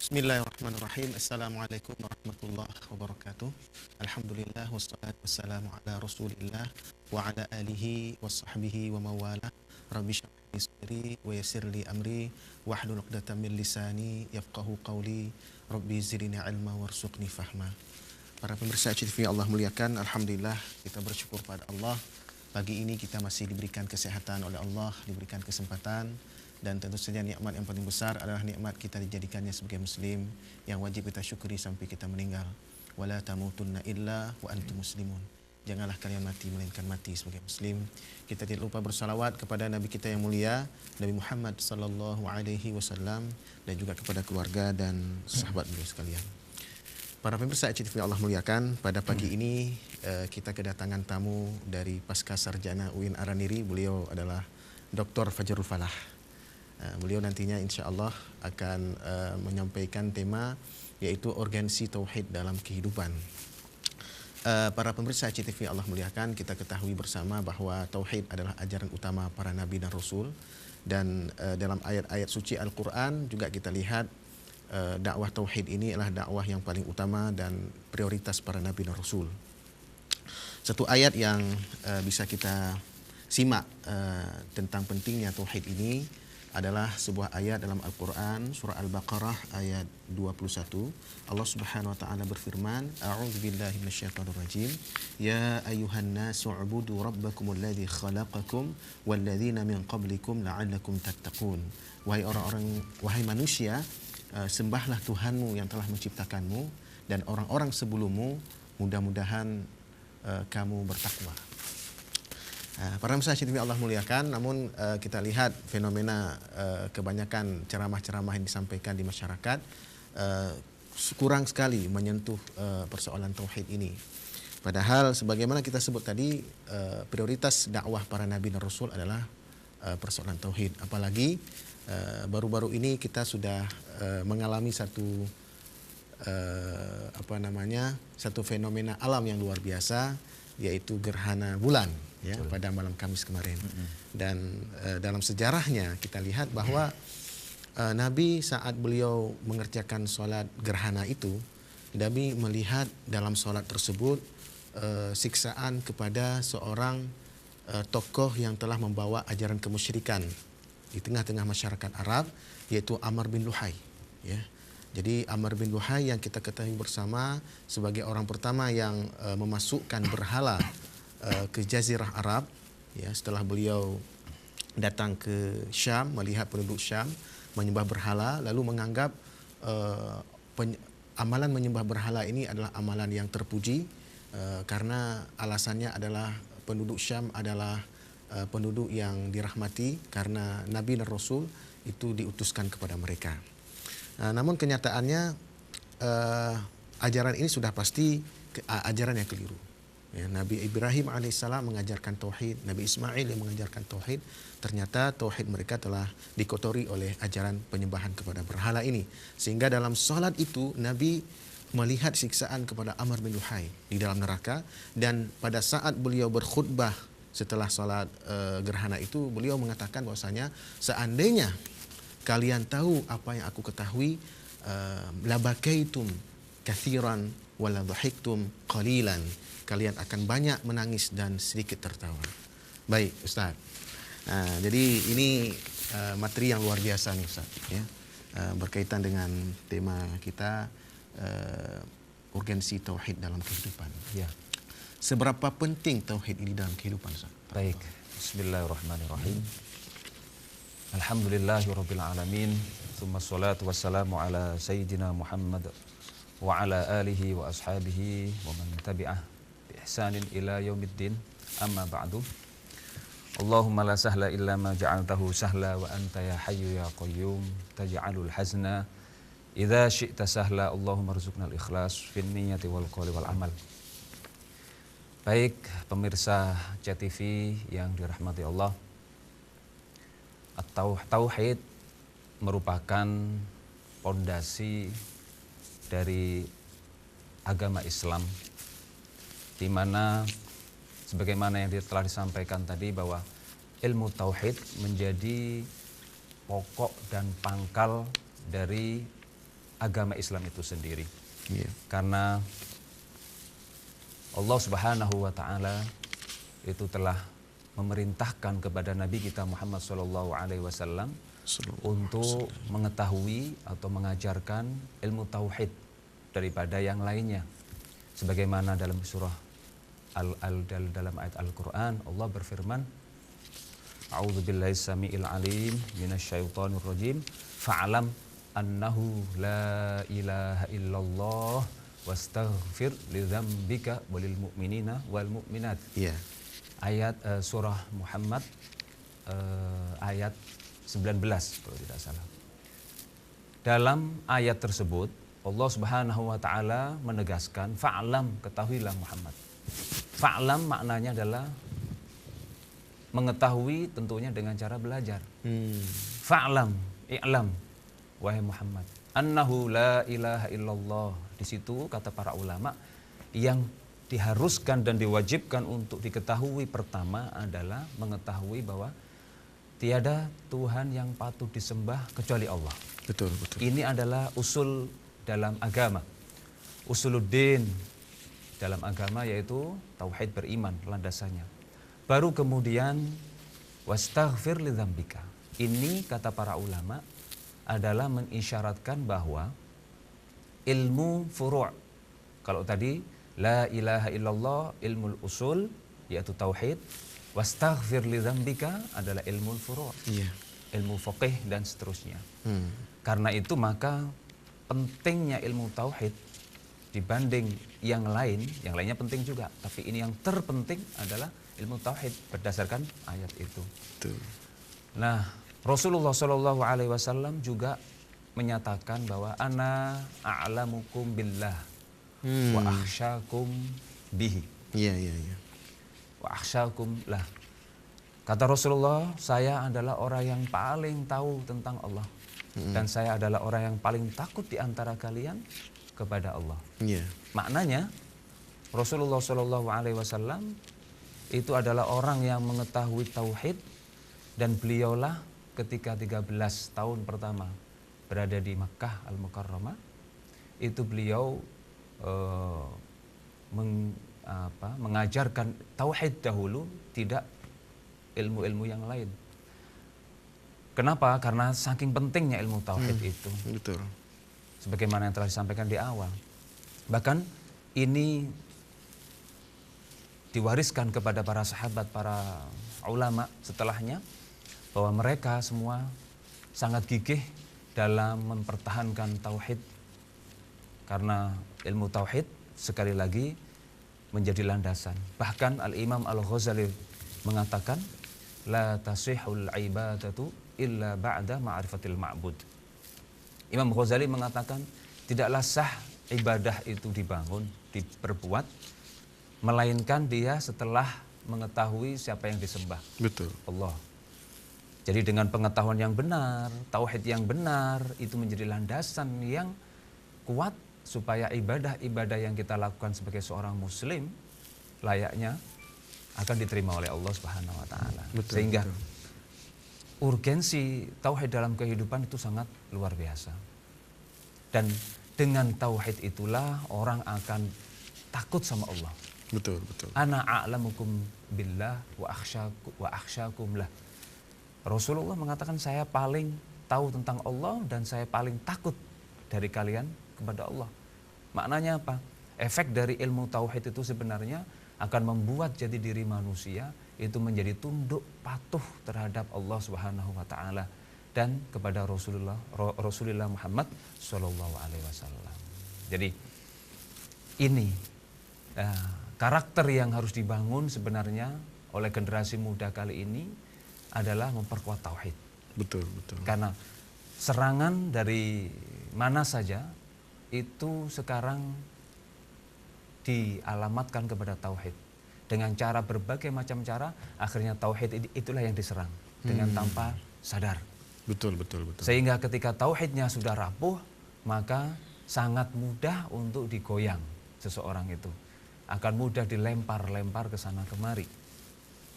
Bismillahirrahmanirrahim. Assalamualaikum warahmatullahi wabarakatuh. Alhamdulillah wassalatu wassalamu ala Rasulillah wa ala alihi wa sahbihi wa mawala. Rabbi shrah li sadri wa yassir li amri wahlul 'uqdatam min lisani yafqahu qawli. Rabbi zidni ilma warzuqni fahma. Para pemirsa TV Allah muliakan, alhamdulillah kita bersyukur pada Allah. Pagi ini kita masih diberikan kesehatan oleh Allah, diberikan kesempatan. Dan tentu saja nikmat yang paling besar adalah nikmat kita dijadikannya sebagai muslim yang wajib kita syukuri sampai kita meninggal. Wala tamutunna illa wa antum muslimun. Janganlah kalian mati melainkan mati sebagai muslim. Kita tidak lupa bersalawat kepada Nabi kita yang mulia, Nabi Muhammad sallallahu alaihi wasallam, dan juga kepada keluarga dan sahabat beliau sekalian. Para pemirsa TV Allah muliakan, pada pagi ini kita kedatangan tamu dari Pasca Sarjana UIN Araniri. Beliau adalah Dr. Fajrul Falah. Beliau nantinya insya Allah akan menyampaikan tema yaitu urgensi tauhid dalam kehidupan. Para pemirsa TV Allah muliakan, kita ketahui bersama bahwa tauhid adalah ajaran utama para nabi dan rasul, dan dalam ayat-ayat suci Al-Quran juga kita lihat dakwah tauhid ini adalah dakwah yang paling utama dan prioritas para nabi dan rasul. Satu ayat yang bisa kita simak tentang pentingnya tauhid ini adalah sebuah ayat dalam Al-Quran, surah Al-Baqarah ayat 21. Allah Subhanahu wa taala berfirman, A'udzubillahi minasyaitonir rajim. Ya ayyuhan nasu ubudu rabbakumul ladzi khalaqakum walladzina min qablikum la'allakum tattaqun. Wahai manusia, sembahlah Tuhanmu yang telah menciptakanmu dan orang-orang sebelummu, mudah-mudahan kamu bertakwa. Para pemirsa yang Allah muliakan, namun kita lihat fenomena kebanyakan ceramah-ceramah yang disampaikan di masyarakat kurang sekali menyentuh persoalan tauhid ini. Padahal sebagaimana kita sebut tadi, prioritas dakwah para nabi dan rasul adalah persoalan tauhid. Apalagi baru-baru ini kita sudah mengalami satu fenomena alam yang luar biasa, yaitu gerhana bulan ya, pada malam Kamis kemarin. Dan dalam sejarahnya kita lihat bahwa Nabi saat beliau mengerjakan sholat gerhana itu, Nabi melihat dalam sholat tersebut siksaan kepada seorang tokoh yang telah membawa ajaran kemusyrikan di tengah-tengah masyarakat Arab, yaitu Amr bin Luhai ya. Jadi Amr bin Luhai yang kita ketahui bersama sebagai orang pertama yang memasukkan berhala ke Jazirah Arab ya, setelah beliau datang ke Syam, melihat penduduk Syam menyembah berhala, lalu menganggap amalan menyembah berhala ini adalah amalan yang terpuji, karena alasannya adalah penduduk Syam adalah penduduk yang dirahmati karena Nabi dan Rasul itu diutuskan kepada mereka. Namun kenyataannya ajaran ini sudah pasti ajaran yang keliru. Ya, Nabi Ibrahim alaihissalam mengajarkan tauhid, Nabi Ismail yang mengajarkan tauhid. Ternyata tauhid mereka telah dikotori oleh ajaran penyembahan kepada berhala ini. Sehingga dalam salat itu Nabi melihat siksaan kepada Amr bin Luhai di dalam neraka, dan pada saat beliau berkhutbah setelah salat gerhana itu, beliau mengatakan bahwasanya seandainya kalian tahu apa yang aku ketahui, labakaitum kathiran wala dhahiktum qalilan. Kalian akan banyak menangis dan sedikit tertawa. Baik, Ustaz. Jadi ini materi yang luar biasa nih, Ustaz. Ya, berkaitan dengan tema kita, urgensi tauhid dalam kehidupan. Ya. Seberapa penting tauhid ini dalam kehidupan, Ustaz? Baik. Bismillahirrahmanirrahim. Alhamdulillahirabbil alamin. Tsumma sholatu wassalamu ala sayyidina Muhammad wa ala alihi wa ashabihi wa man tabi'ah ihsanin ila yaumiddin, amma ba'du. Allahumma la sahla illa ma ja'altahu sahla wa anta ya hayyu ya qayyum taj'alul hazna idza syi'ta sahla. Allahumma rzuqnal ikhlas fin niyyati wal qawli wal amal. Baik pemirsa CTV yang dirahmati Allah, tauhid merupakan pondasi dari agama Islam, di mana sebagaimana yang telah disampaikan tadi bahwa ilmu tauhid menjadi pokok dan pangkal dari agama Islam itu sendiri. Iya. Karena Allah Subhanahu wa taala itu telah memerintahkan kepada Nabi kita Muhammad sallallahu alaihi wasallam untuk mengetahui atau mengajarkan ilmu tauhid daripada yang lainnya. Sebagaimana dalam surah dalam ayat Al-Qur'an Allah berfirman, A'udzubillahi samiil alim minasyaitonir rajim, fa'lam annahu la ilaha illallah wastaghfir lidzambika walil mu'minina wal mu'minat. Iya. Ayat surah Muhammad ayat 19 kalau tidak salah. Dalam ayat tersebut Allah Subhanahu wa taala menegaskan fa'lam, ketahuilah Muhammad. Fa'lam maknanya adalah mengetahui, tentunya dengan cara belajar. Fa'lam, i'lam wahai Muhammad, annahu la ilaha illallah. Di situ kata para ulama yang diharuskan dan diwajibkan untuk diketahui pertama adalah mengetahui bahwa tiada Tuhan yang patut disembah kecuali Allah. Betul, betul. Ini adalah usul dalam agama. Usuluddin dalam agama yaitu tauhid beriman landasannya. Baru kemudian wastaghfir lidzambika. Ini kata para ulama adalah mengisyaratkan bahwa ilmu furu'. Kalau tadi la ilaha illallah ilmul usul yaitu tauhid, wastaghfir lidzambika adalah ilmu furu'. Iya. Ilmu fiqih dan seterusnya. Karena itu maka pentingnya ilmu tauhid dibanding yang lainnya penting juga, tapi ini yang terpenting adalah ilmu tauhid berdasarkan ayat itu. Betul. Nah, Rasulullah Shallallahu alaihi wasallam juga menyatakan bahwa ana a'lamukum billah wa akhsyakum bihi. Iya, iya, iya. Wa akhsyakum lah. Kata Rasulullah, saya adalah orang yang paling tahu tentang Allah. Dan saya adalah orang yang paling takut di antara kalian kepada Allah. Iya. Maknanya Rasulullah Shallallahu alaihi wasallam itu adalah orang yang mengetahui tauhid, dan beliaulah ketika 13 tahun pertama berada di Makkah Al-Mukarramah itu beliau mengajarkan tauhid dahulu, tidak ilmu-ilmu yang lain. Kenapa? Karena saking pentingnya ilmu tauhid itu. Betul. Sebagaimana yang telah disampaikan di awal. Bahkan ini diwariskan kepada para sahabat, para ulama setelahnya, bahwa mereka semua sangat gigih dalam mempertahankan tauhid. Karena ilmu tauhid sekali lagi menjadi landasan. Bahkan Al-Imam Al-Ghazali mengatakan la tasihul ibadatu illa ba'da ma'rifatil ma'bud. Imam Ghazali mengatakan tidaklah sah ibadah itu dibangun, diperbuat, melainkan dia setelah mengetahui siapa yang disembah. Betul. Allah. Jadi dengan pengetahuan yang benar, tauhid yang benar, itu menjadi landasan yang kuat supaya ibadah-ibadah yang kita lakukan sebagai seorang muslim layaknya akan diterima oleh Allah Subhanahu wa taala. Sehingga urgensi tauhid dalam kehidupan itu sangat luar biasa. Dan dengan tauhid itulah orang akan takut sama Allah. Betul, betul. Ana a'lamukum billah wa akhsyakum lah. Rasulullah mengatakan saya paling tahu tentang Allah dan saya paling takut dari kalian kepada Allah. Maknanya apa? Efek dari ilmu tauhid itu sebenarnya akan membuat jati diri manusia itu menjadi tunduk patuh terhadap Allah Subhanahu wa taala dan kepada Rasulullah Muhammad sallallahu alaihi wasallam. Jadi ini karakter yang harus dibangun sebenarnya oleh generasi muda kali ini adalah memperkuat tauhid. Betul, betul. Karena serangan dari mana saja itu sekarang dialamatkan kepada tauhid. Dengan cara berbagai macam cara, akhirnya tauhid itulah yang diserang dengan tanpa sadar. Betul, betul, betul. Sehingga ketika tauhidnya sudah rapuh, maka sangat mudah untuk digoyang seseorang itu. Akan mudah dilempar-lempar ke sana kemari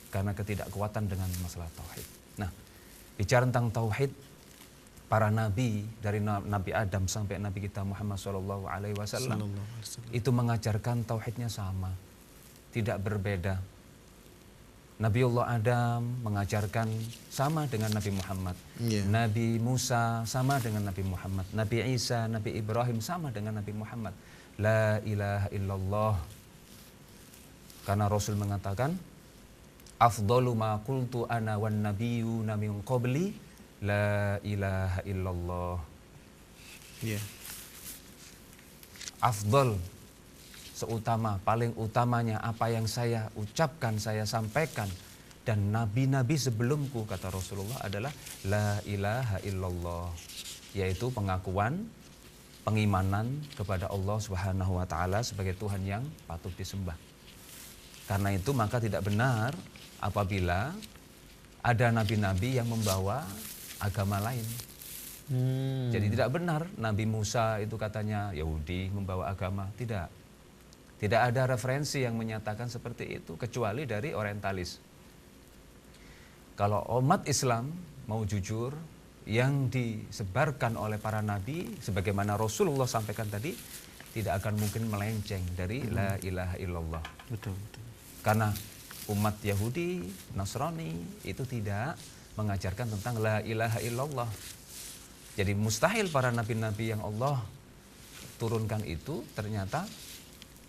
karena ketidakkuatan dengan masalah tauhid. Nah, bicara tentang tauhid, para nabi dari Nabi Adam sampai Nabi kita Muhammad SAW itu mengajarkan tauhidnya sama, tidak berbeda. Nabiullah Adam mengajarkan sama dengan Nabi Muhammad. Nabi Musa sama dengan Nabi Muhammad. Nabi Isa, Nabi Ibrahim sama dengan Nabi Muhammad. La ilaha illallah. Karena Rasul mengatakan, afdalu ma qultu ana wan nabiyyuna min qabli la ilaha illallah. Afdal, seutama, paling utamanya apa yang saya ucapkan, saya sampaikan, dan nabi-nabi sebelumku, kata Rasulullah, adalah la ilaha illallah, yaitu pengakuan, pengimanan kepada Allah Subhanahu wa taala sebagai Tuhan yang patut disembah. Karena itu maka tidak benar apabila ada nabi-nabi yang membawa agama lain. Jadi tidak benar Nabi Musa itu katanya Yahudi membawa agama, tidak. Tidak ada referensi yang menyatakan seperti itu kecuali dari orientalis. Kalau umat Islam mau jujur, yang disebarkan oleh para nabi sebagaimana Rasulullah sampaikan tadi tidak akan mungkin melenceng dari la ilaha illallah. Betul. Karena umat Yahudi, Nasrani itu tidak mengajarkan tentang la ilaha illallah. Jadi mustahil para nabi-nabi yang Allah turunkan itu ternyata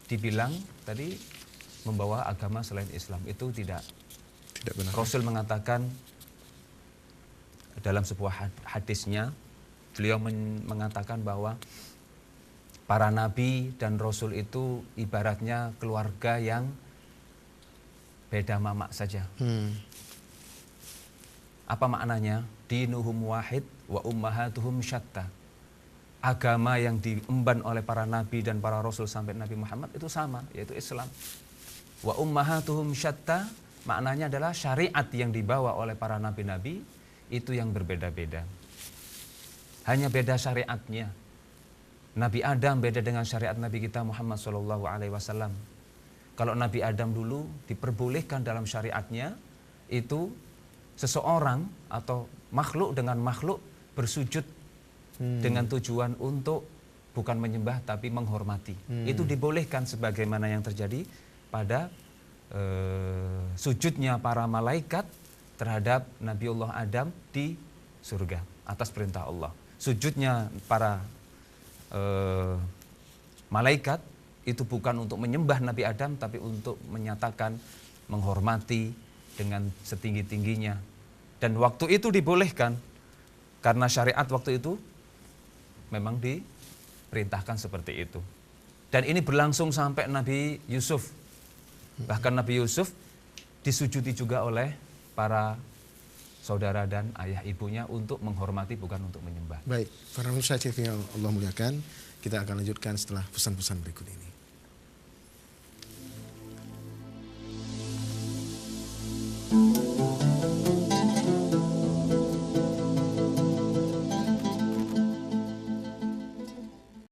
dibilang tadi membawa agama selain Islam. Itu tidak benar. Rasul mengatakan dalam sebuah hadisnya, beliau mengatakan bahwa para nabi dan rasul itu ibaratnya keluarga yang beda mamak saja. Apa maknanya? Dinuhum wahid wa ummahatuhum syatta. Agama yang diemban oleh para nabi dan para rasul sampai Nabi Muhammad itu sama, yaitu Islam. Wa ummahatuhum syatta maknanya adalah syariat yang dibawa oleh para nabi-nabi itu yang berbeda-beda. Hanya beda syariatnya. Nabi Adam beda dengan syariat Nabi kita Muhammad SAW. Kalau Nabi Adam dulu diperbolehkan dalam syariatnya itu seseorang atau makhluk dengan makhluk bersujud dengan tujuan untuk bukan menyembah tapi menghormati. Itu dibolehkan sebagaimana yang terjadi pada sujudnya para malaikat terhadap Nabiullah Adam di surga atas perintah Allah. Sujudnya para malaikat itu bukan untuk menyembah Nabi Adam tapi untuk menyatakan menghormati dengan setinggi-tingginya. Dan waktu itu dibolehkan karena syariat waktu itu memang diperintahkan seperti itu. Dan ini berlangsung sampai Nabi Yusuf. Bahkan Nabi Yusuf disujudi juga oleh para saudara dan ayah ibunya untuk menghormati bukan untuk menyembah. Baik, para pemirsa TV yang Allah muliakan, kita akan lanjutkan setelah pesan-pesan berikut ini.